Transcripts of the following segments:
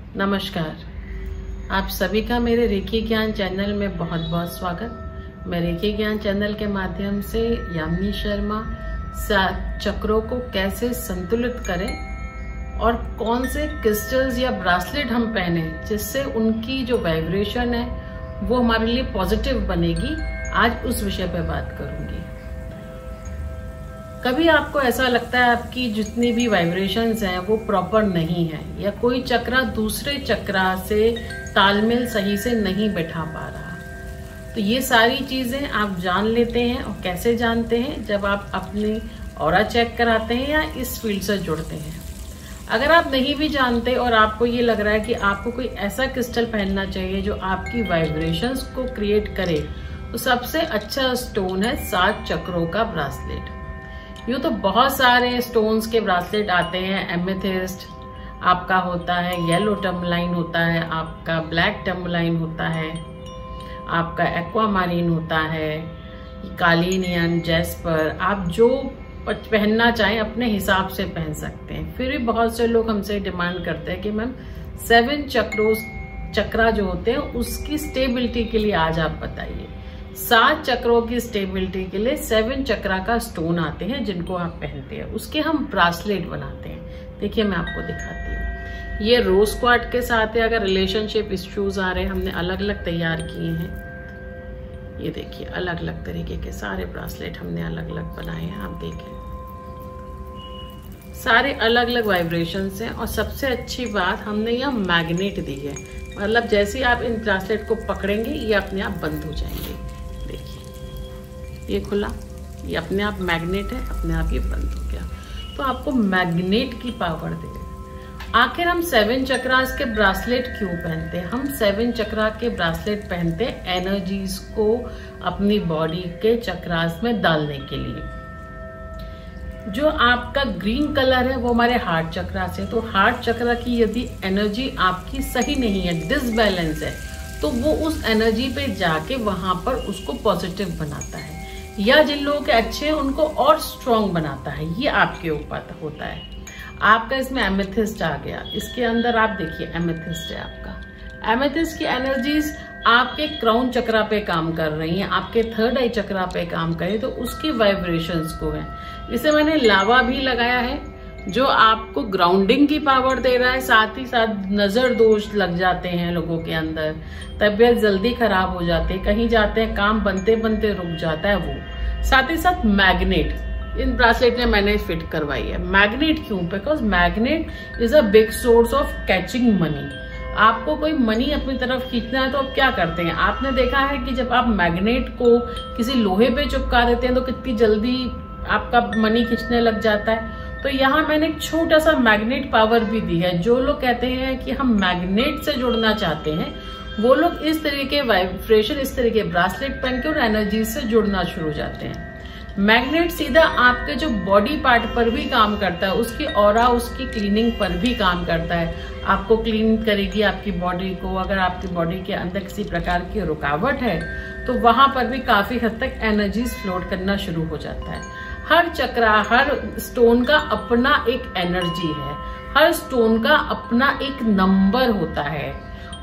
नमस्कार, आप सभी का मेरे रेखी ज्ञान चैनल में बहुत बहुत स्वागत। मैं रेखी ज्ञान चैनल के माध्यम से यामिनी शर्मा 7 चक्रों को कैसे संतुलित करें और कौन से क्रिस्टल्स या ब्रासलेट हम पहने जिससे उनकी जो वाइब्रेशन है वो हमारे लिए पॉजिटिव बनेगी, आज उस विषय पे बात करूंगी। कभी आपको ऐसा लगता है आपकी जितनी भी वाइब्रेशंस हैं वो प्रॉपर नहीं है या कोई चक्रा दूसरे चक्रा से तालमेल सही से नहीं बैठा पा रहा, तो ये सारी चीजें आप जान लेते हैं। और कैसे जानते हैं? जब आप अपनी ऑरा चेक कराते हैं या इस फील्ड से जुड़ते हैं। अगर आप नहीं भी जानते और आपको ये लग रहा है कि आपको कोई ऐसा क्रिस्टल पहनना चाहिए जो आपकी वाइब्रेशंस को क्रिएट करे, तो सबसे अच्छा स्टोन है 7 चक्रों का ब्रासलेट। यूँ तो बहुत सारे स्टोन्स के ब्रासलेट आते हैं। एमेथिस्ट आपका होता है, येलो टर्मलाइन होता है, आपका ब्लैक टर्मलाइन होता है, आपका एक्वामारीन होता है, कालीनियन, जैस्पर। आप जो पहनना चाहें अपने हिसाब से पहन सकते हैं। फिर भी बहुत से लोग हमसे डिमांड करते हैं कि मैम 7 चक्रा जो होते हैं उसकी स्टेबिलिटी के लिए आज आप बताइए। 7 चक्रों की स्टेबिलिटी के लिए 7 चक्रा का स्टोन आते हैं जिनको आप पहनते हैं, उसके हम ब्रासलेट बनाते हैं। देखिए मैं आपको दिखाती हूँ। ये रोज क्वार्ट्ज के साथ है। अगर रिलेशनशिप इश्यूज आ रहे हैं, हमने अलग अलग तैयार किए हैं। ये देखिए अलग अलग तरीके के सारे ब्रासलेट हमने अलग अलग बनाए हैं। आप देखें सारे अलग अलग वाइब्रेशंस हैं। और सबसे अच्छी बात, हमने यहाँ मैग्नेट दी है, मतलब जैसे ही आप इन ब्रासलेट को पकड़ेंगे ये अपने आप बंद हो जाएंगे। देखिए ये खुला, ये अपने आप मैग्नेट है, अपने आप ये बंद हो गया। तो आपको मैग्नेट की पावर दे। आखिर हम 7 चक्रास के ब्रासलेट क्यों पहनते हैं? हम 7 चक्रा के ब्रासलेट पहनते हैं एनर्जीज को अपनी बॉडी के चक्रास में डालने के लिए। जो आपका ग्रीन कलर है वो हमारे हार्ट चक्रा से, तो हार्ट चक्रा की यदि एनर्जी आपकी सही नहीं है, डिसबैलेंस है, तो वो उस एनर्जी पे जाके वहां पर उसको पॉजिटिव बनाता है, या जिन लोगों के अच्छे हैं उनको और स्ट्रॉन्ग बनाता है। ये आपके ऊपर होता है। आपका इसमें एमेथिस्ट आ गया, इसके अंदर आप देखिए एमेथिस्ट है आपका। एमेथिस्ट की एनर्जीज आपके क्राउन चक्रा पे काम कर रही हैं, आपके 3rd आई चक्रा पे काम करे, तो उसकी वाइब्रेशंस को है। इसे मैंने लावा भी लगाया है जो आपको ग्राउंडिंग की पावर दे रहा है। साथ ही साथ नजर दोष लग जाते हैं लोगों के अंदर, तबीयत जल्दी खराब हो जाती है, कहीं जाते हैं काम बनते बनते रुक जाता है वो। साथ ही साथ मैग्नेट इन ब्रासलेट में मैंने फिट करवाई है। मैग्नेट क्यों? Because magnet is a big source of catching money. आपको कोई मनी अपनी तरफ खींचना है तो आप क्या करते हैं? आपने देखा है कि जब आप मैग्नेट को किसी लोहे पे चिपका देते हैं तो कितनी जल्दी आपका मनी खींचने लग जाता है। तो यहाँ मैंने एक छोटा सा मैग्नेट पावर भी दी है। जो लोग कहते हैं कि हम मैग्नेट से जुड़ना चाहते हैं, वो लोग इस तरीके के वाइब्रेशन, इस तरीके के ब्रासलेट पहन के और एनर्जी से जुड़ना शुरू हो जाते हैं। मैग्नेट सीधा आपके जो बॉडी पार्ट पर भी काम करता है, उसकी ऑरा, उसकी क्लीनिंग पर भी काम करता है। आपको क्लीन करेगी आपकी बॉडी को। अगर आपकी बॉडी के अंदर किसी प्रकार की रुकावट है तो वहां पर भी काफी हद तक एनर्जीज फ्लोट करना शुरू हो जाता है। हर चक्रा, हर स्टोन का अपना एक एनर्जी है, हर स्टोन का अपना एक नंबर होता है।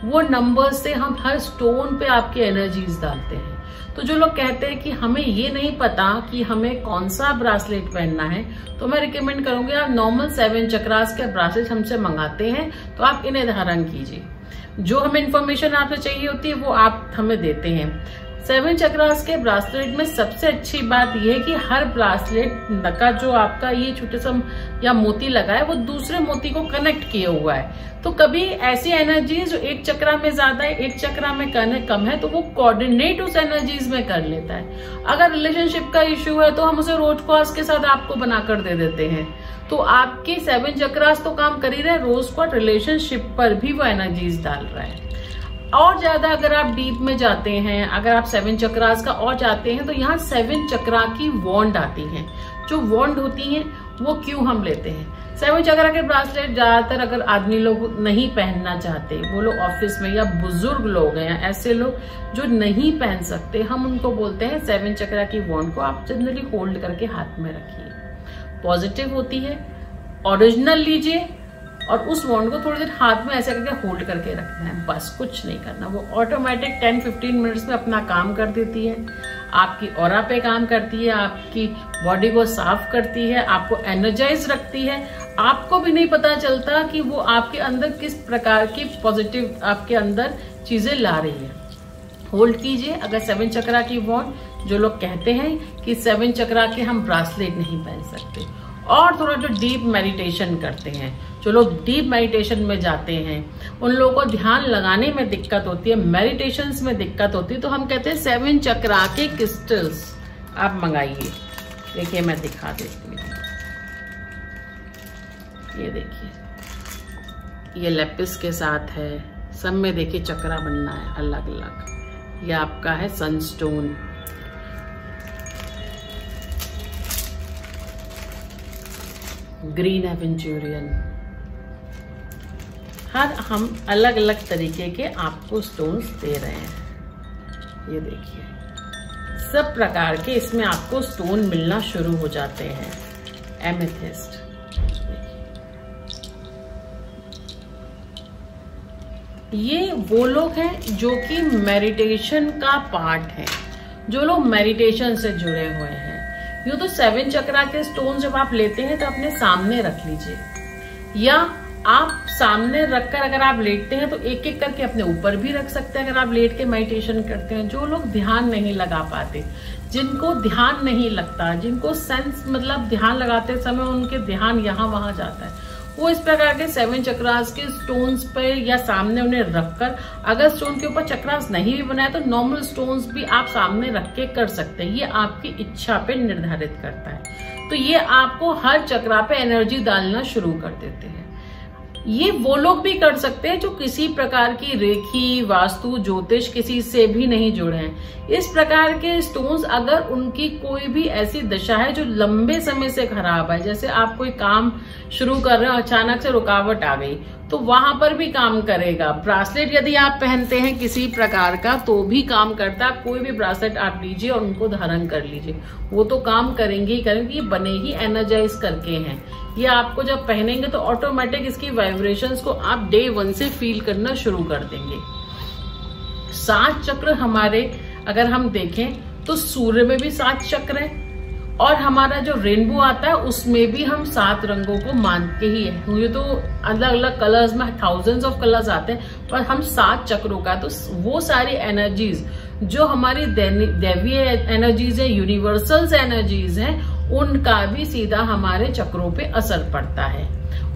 वो नंबर से हम हर स्टोन पे आपकी एनर्जीज डालते हैं। तो जो लोग कहते हैं कि हमें ये नहीं पता कि हमें कौन सा ब्रासलेट पहनना है, तो मैं रिकमेंड करूंगी आप नॉर्मल 7 चक्रास के ब्रासलेट हमसे मंगाते हैं तो आप इन्हें धारण कीजिए। जो हमें इन्फॉर्मेशन आपसे चाहिए होती है वो आप हमें देते हैं। 7 चक्रास के ब्रासलेट में सबसे अच्छी बात यह है कि हर ब्रासलेट का जो आपका ये छोटे सा या मोती लगा है वो दूसरे मोती को कनेक्ट किया हुआ है। तो कभी ऐसी एनर्जी जो एक चक्रा में ज्यादा है, एक चक्रा में कम है, तो वो कोऑर्डिनेट उस एनर्जीज में कर लेता है। अगर रिलेशनशिप का इश्यू है तो हम उसे रोज क्वार्ट्ज के साथ आपको बनाकर दे देते हैं। तो आपके 7 चक्रास तो काम कर ही रहे, रोज क्वार्ट्ज रिलेशनशिप पर भी वो एनर्जीज डाल रहा है। और ज्यादा अगर आप डीप में जाते हैं, अगर आप 7 चक्रास का और जाते हैं, तो यहाँ 7 चक्रा की वॉन्ड आती हैं। जो वॉन्ड होती हैं वो क्यों हम लेते हैं? 7 चक्रा के ब्रासलेट ज्यादातर अगर आदमी लोग नहीं पहनना चाहते, वो लोग ऑफिस में या बुजुर्ग लोग हैं, ऐसे लोग जो नहीं पहन सकते, हम उनको बोलते हैं 7 चक्रा की वॉन्ड को आप जनरली होल्ड करके हाथ में रखिए। पॉजिटिव होती है, ओरिजिनल लीजिए, और उस वॉन्ड को थोड़ी देर हाथ में ऐसे करके होल्ड करके रखना है, बस कुछ नहीं करना। वो ऑटोमेटिक 10-15 मिनट्स में अपना काम कर देती है, आपकी ऑरा पे काम करती है, आपकी बॉडी को साफ करती है, आपको एनर्जाइज रखती है। आपको भी नहीं पता चलता कि वो आपके अंदर किस प्रकार की पॉजिटिव आपके अंदर चीजें ला रही है। होल्ड कीजिए। अगर 7 चक्रा की वॉन्ड, जो लोग कहते हैं कि 7 चक्रा के हम ब्रासलेट नहीं पहन सकते, और थोड़ा जो डीप मेडिटेशन करते हैं, जो लोग डीप मेडिटेशन में जाते हैं, उन लोगों को ध्यान लगाने में दिक्कत होती है, मेडिटेशन में दिक्कत होती है, तो हम कहते हैं 7 चक्रा के क्रिस्टल्स आप मंगाइए। देखिए मैं दिखा देती हूँ, ये देखिए, ये लेपिस के साथ है, सब में देखिए चक्रा बनना है अलग अलग। ये आपका है सनस्टोन, ग्रीन एवेंचुरियन, हर हम अलग अलग तरीके के आपको स्टोन्स दे रहे हैं। ये देखिए सब प्रकार के इसमें आपको स्टोन मिलना शुरू हो जाते हैं। एमेथिस्ट, ये वो लोग हैं जो कि मेडिटेशन का पार्ट है, जो लोग मेडिटेशन से जुड़े हुए हैं। ये तो 7 चक्रा के स्टोन जब आप लेते हैं तो अपने सामने रख लीजिए, या आप सामने रखकर अगर आप लेटते हैं तो एक एक करके अपने ऊपर भी रख सकते हैं अगर आप लेट के मेडिटेशन करते हैं। जो लोग ध्यान नहीं लगा पाते, जिनको ध्यान नहीं लगता, जिनको सेंस मतलब ध्यान लगाते समय उनके ध्यान यहाँ वहां जाता है, वो इस प्रकार के 7 चक्रास के स्टोन्स पे या सामने उन्हें रखकर, अगर स्टोन के ऊपर चक्रास नहीं भी बनाए तो नॉर्मल स्टोन्स भी आप सामने रख के कर सकते हैं। ये आपकी इच्छा पे निर्धारित करता है। तो ये आपको हर चक्रा पे एनर्जी डालना शुरू कर देते हैं। ये वो लोग भी कर सकते हैं जो किसी प्रकार की रेखी, वास्तु, ज्योतिष किसी से भी नहीं जुड़े हैं। इस प्रकार के स्टोन्स, अगर उनकी कोई भी ऐसी दशा है जो लंबे समय से खराब है, जैसे आप कोई काम शुरू कर रहे हो, अचानक से रुकावट आ गई, तो वहां पर भी काम करेगा। ब्रासलेट यदि आप पहनते हैं किसी प्रकार का तो भी काम करता है। कोई भी ब्रासलेट आप लीजिए और उनको धारण कर लीजिए, वो तो काम करेंगे ही करेंगे। ये बने ही एनर्जाइज करके हैं। ये आपको जब पहनेंगे तो ऑटोमेटिक इसकी वाइब्रेशंस को आप डे 1 से फील करना शुरू कर देंगे। 7 चक्र हमारे अगर हम देखें तो सूर्य में भी 7 चक्र है, और हमारा जो रेनबो आता है उसमें भी हम 7 रंगों को मानते ही है। ये तो अलग अलग कलर्स में थाउजेंड्स ऑफ कलर्स आते हैं, पर हम 7 चक्रों का, तो वो सारी एनर्जीज जो हमारी दैवीय एनर्जीज है, यूनिवर्सल्स एनर्जीज हैं, उनका भी सीधा हमारे चक्रों पे असर पड़ता है।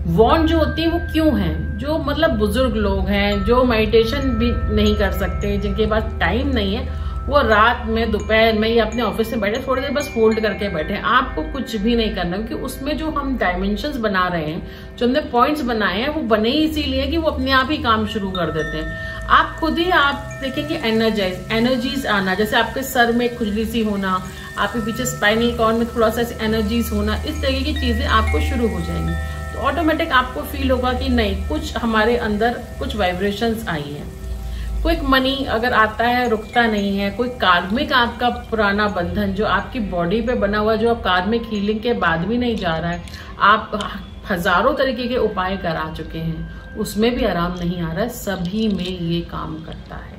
वॉन्ड जो होती है वो क्यों है? जो मतलब बुजुर्ग लोग हैं, जो मेडिटेशन भी नहीं कर सकते, जिनके पास टाइम नहीं है, वो रात में, दोपहर में या अपने ऑफिस में बैठे थोड़ी देर बस होल्ड करके बैठे। आपको कुछ भी नहीं करना, क्योंकि उसमें जो हम डायमेंशंस बना रहे हैं, जो हमने पॉइंट्स बनाए हैं, वो बने ही इसीलिए कि वो अपने आप ही काम शुरू कर देते हैं। आप खुद ही आप देखेंगे एनर्जीज आना, जैसे आपके सर में खुजली सी होना, आपके पीछे स्पाइनल कॉर्ड में थोड़ा सा एनर्जीज होना, इस तरीके की चीजें आपको शुरू हो जाएंगी। तो ऑटोमेटिक आपको फील होगा कि नहीं, कुछ हमारे अंदर कुछ वाइब्रेशंस आई है। क्विक मनी अगर आता है, रुकता नहीं है। कोई कार्मिक आपका पुराना बंधन जो आपकी बॉडी पे बना हुआ, जो आप कार्मिक हीलिंग के बाद भी नहीं जा रहा है, आप हजारों तरीके के उपाय करा चुके हैं, उसमें भी आराम नहीं आ रहा है, सभी में ये काम करता है।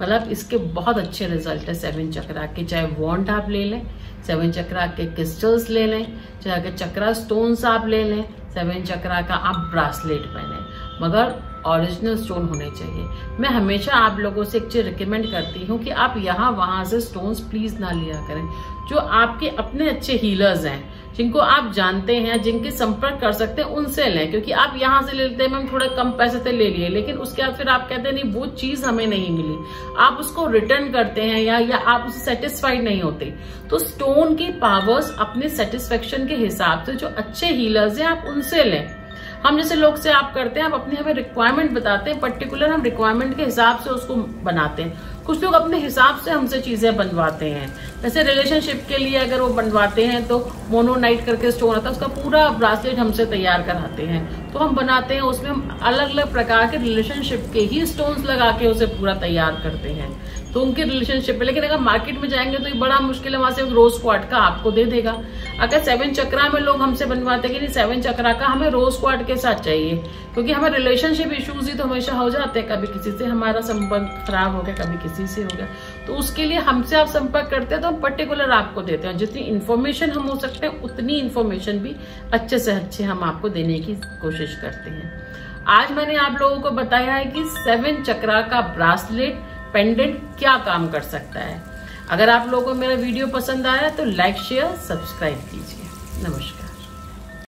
मतलब इसके बहुत अच्छे रिजल्ट है 7 चक्रा के। चाहे वॉन्ड आप ले लें, 7 चक्रा के क्रिस्टल्स ले लें, चाहे चक्रा स्टोन्स आप ले लें, 7 चक्रा का आप ब्रासलेट पहने, मगर ओरिजिनल स्टोन होने चाहिए। मैं हमेशा आप लोगों से एक चीज रिकमेंड करती हूँ कि आप यहाँ वहां से स्टोन्स प्लीज ना लिया करें। जो आपके अपने अच्छे हीलर्स हैं, जिनको आप जानते हैं, जिनके संपर्क कर सकते हैं, उनसे लें। क्योंकि आप यहाँ से ले लेते हैं, मैम थोड़े कम पैसे से ले लिए, लेकिन उसके बाद फिर आप कहते हैं नहीं वो चीज हमें नहीं मिली, आप उसको रिटर्न करते हैं या आप उससे सेटिस्फाइड नहीं होते। तो स्टोन की पावर्स अपने सेटिस्फेक्शन के हिसाब से जो अच्छे हीलर्स हैं आप उनसे लें। हम जैसे लोग से आप करते हैं, आप अपनी हमें रिक्वायरमेंट बताते हैं, पर्टिकुलर हम रिक्वायरमेंट के हिसाब से उसको बनाते हैं। कुछ लोग अपने हिसाब से हमसे चीजें बनवाते हैं, जैसे रिलेशनशिप के लिए अगर वो बनवाते हैं तो मोनोनाइट करके स्टोन आता है, उसका पूरा ब्रासलेट हमसे तैयार कराते हैं, तो हम बनाते हैं, उसमें हम अलग अलग प्रकार के रिलेशनशिप के ही स्टोन्स लगा के उसे पूरा तैयार करते हैं। तो उनके रिलेशनशिप है। लेकिन अगर मार्केट में जाएंगे तो ये बड़ा मुश्किल है, वहां से रोज क्वार्ट का आपको दे देगा। अगर 7 चक्रा में लोग हमसे बनवाते हैं कि नहीं 7 चक्रा का हमें रोज क्वार्ट के साथ चाहिए, क्योंकि हमें रिलेशनशिप इश्यूज ही तो हमेशा हो जाते हैं, कभी किसी से हमारा संबंध खराब हो गया, कभी किसी से हो गया। तो उसके लिए हमसे आप संपर्क करते हैं तो हम पर्टिकुलर आपको देते हैं। जितनी इन्फॉर्मेशन हम हो सकते हैं उतनी इन्फॉर्मेशन भी अच्छे से अच्छे हम आपको देने की कोशिश करते हैं। आज मैंने आप लोगों को बताया है कि 7 चक्रा का ब्रासलेट पेंडेंट क्या काम कर सकता है। अगर आप लोगों को मेरा वीडियो पसंद आया तो लाइक शेयर सब्सक्राइब कीजिए। नमस्कार।